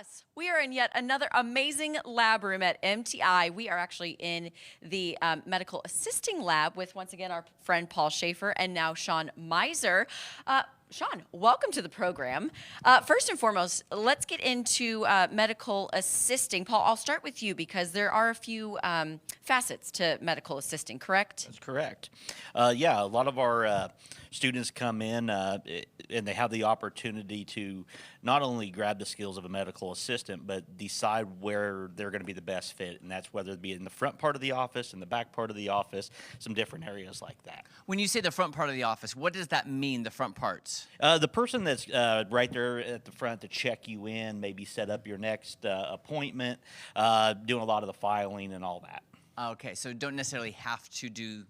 Yes, we are in yet another amazing lab room at MTI. We are actually in the medical assisting lab with, once again, our friend Paul Schaefer and now Sean Miser. Sean, welcome to the program. First and foremost, let's get into medical assisting. Paul, I'll start with you because there are a few facets to medical assisting, correct? That's correct. Yeah, a lot of our students come in and they have the opportunity to not only grab the skills of a medical assistant, but decide where they're going to be the best fit. And that's whether it be in the front part of the office, in the back part of the office, some different areas like that. When you say the front part of the office, what does that mean, the front parts? The person that's right there at the front to check you in, maybe set up your next appointment, doing a lot of the filing and all that. Okay, so don't necessarily have to do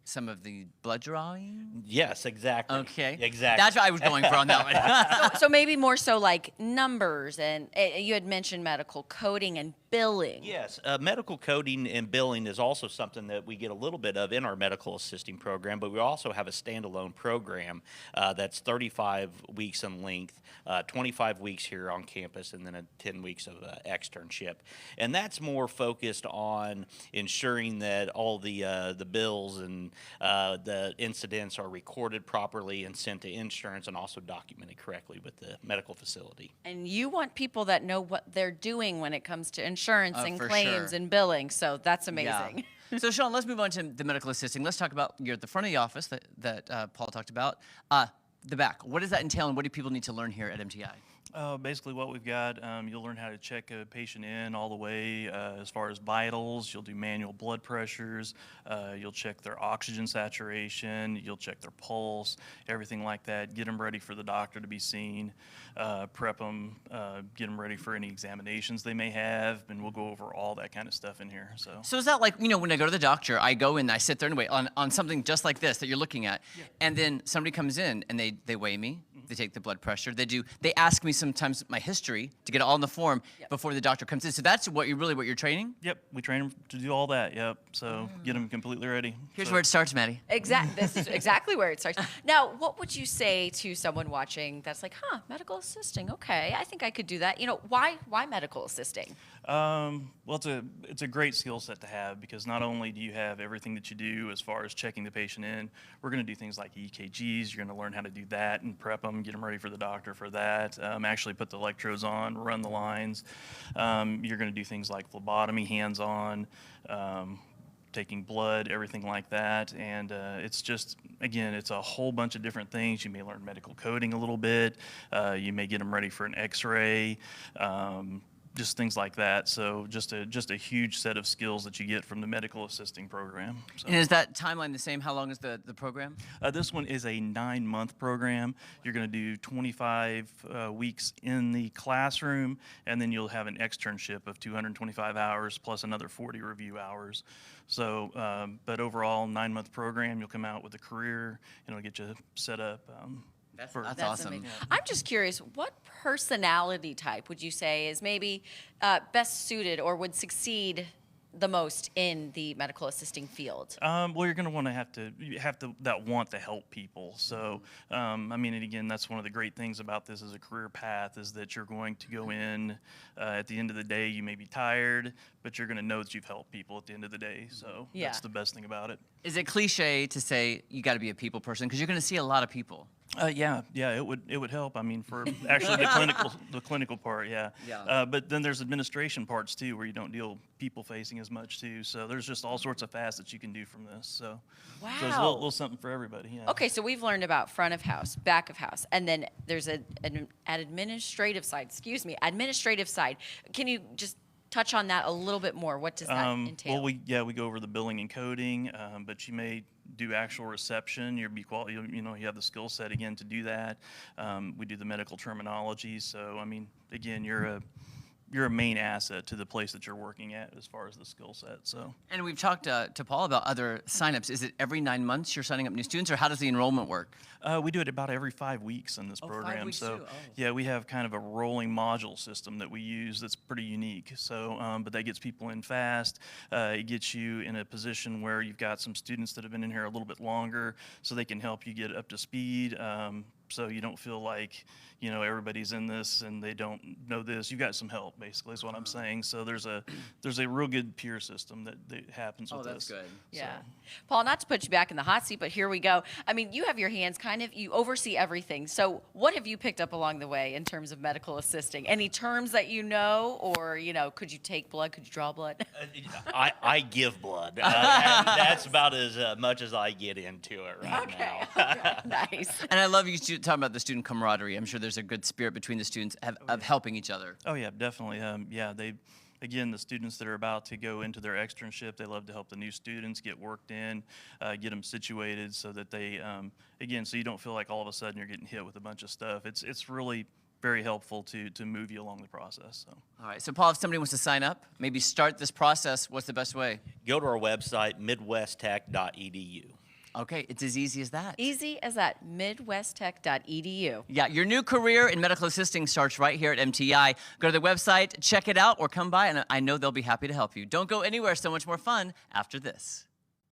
some of the blood drawing? Yes, exactly. Okay. Exactly. That's what I was going for on that one. So maybe more so like numbers, and you had mentioned medical coding and billing. Yes, medical coding and billing is also something that we get a little bit of in our medical assisting program, but we also have a standalone program that's 35 weeks in length, 25 weeks here on campus, and then 10 weeks of externship. And that's more focused on ensuring that all the bills and the incidents are recorded properly and sent to insurance and also documented correctly with the medical facility. And you want people that know what they're doing when it comes to insurance and for claims sure. and billing. So that's amazing. Yeah. So Sean, let's move on to the medical assisting. Let's talk about, you're at the front of the office that Paul talked about. The back, what does that entail and what do people need to learn here at MTI? Basically what we've got, you'll learn how to check a patient in all the way as far as vitals. You'll do manual blood pressures. You'll check their oxygen saturation. You'll check their pulse, everything like that. Get them ready for the doctor to be seen. Prep them, get them ready for any examinations they may have, and we'll go over all that kind of stuff in here. So is that like, when I go to the doctor, I go in, I sit there and wait on something just like this that you're looking at, and then somebody comes in and they weigh me, they take the blood pressure, they ask me sometimes my history to get it all in the form before the doctor comes in. So that's what you're training? Yep, we train them to do all that. Yep, so get them completely ready. Here's where it starts, Maddie. This is exactly where it starts. Now, what would you say to someone watching that's like, medical assisting, okay, I think I could do that. Why medical assisting? Well, it's a great skill set to have because not only do you have everything that you do as far as checking the patient in, we're going to do things like EKGs. You're going to learn how to do that and prep them, get them ready for the doctor for that. Actually put the electrodes on, run the lines. You're going to do things like phlebotomy, hands-on, taking blood, everything like that. And it's just, again, it's a whole bunch of different things. You may learn medical coding a little bit. You may get them ready for an x-ray. Just things like that. So just a huge set of skills that you get from the medical assisting program. So. And is that timeline the same? How long is the program? This one is a 9-month program. You're going to do 25 weeks in the classroom, and then you'll have an externship of 225 hours plus another 40 review hours. So, but overall, 9-month program, you'll come out with a career, and it'll get you set up. That's awesome. Amazing. I'm just curious, what personality type would you say is maybe best suited or would succeed the most in the medical assisting field? Well, you're going to have to that want to help people. So, I mean, and again, that's one of the great things about this as a career path is that you're going to go in at the end of the day, you may be tired, but you're going to know that you've helped people at the end of the day. So that's the best thing about it. Is it cliche to say you got to be a people person because you're going to see a lot of people? Yeah, it would help. I mean, for actually the clinical part, yeah. But then there's administration parts too, where you don't deal people facing as much too. So there's just all sorts of facets you can do from this. So, wow. So there's a little something for everybody. Yeah. Okay, so we've learned about front of house, back of house, and then there's an administrative side. Administrative side. Can you just touch on that a little bit more? What does that entail? Well, we go over the billing and coding, but you may do actual reception. You have the skill set again to do that. We do the medical terminology. So I mean, again, you're a main asset to the place that you're working at as far as the skill set. So. And we've talked to Paul about other signups. Is it every 9 months you're signing up new students, or how does the enrollment work? We do it about every 5 weeks in this program. 5 weeks so too. Oh. yeah, we have kind of a rolling module system that we use that's pretty unique. So, but that gets people in fast. It gets you in a position where you've got some students that have been in here a little bit longer, so they can help you get up to speed. so you don't feel like, you know, everybody's in this and they don't know this. You've got some help, basically, is what I'm saying. So there's a real good peer system that happens with that's this. good. Yeah. Paul, not to put you back in the hot seat, but here we go. I mean, you have your hands you oversee everything. So what have you picked up along the way in terms of medical assisting? Any terms that you know, or, you know, could you take blood? Could you draw blood? I give blood. And that's about as much as I get into it right now. Nice. And I love you talking about the student camaraderie. I'm sure there's a good spirit between the students of helping each other. Oh yeah, definitely. Again, the students that are about to go into their externship, they love to help the new students get worked in, get them situated so that they, again, so you don't feel like all of a sudden you're getting hit with a bunch of stuff. It's really very helpful to move you along the process. So. All right. So, Paul, if somebody wants to sign up, maybe start this process, what's the best way? Go to our website, midwesttech.edu. Okay, it's as easy as that. Easy as that, midwesttech.edu. Yeah, your new career in medical assisting starts right here at MTI. Go to the website, check it out, or come by, and I know they'll be happy to help you. Don't go anywhere, so much more fun after this.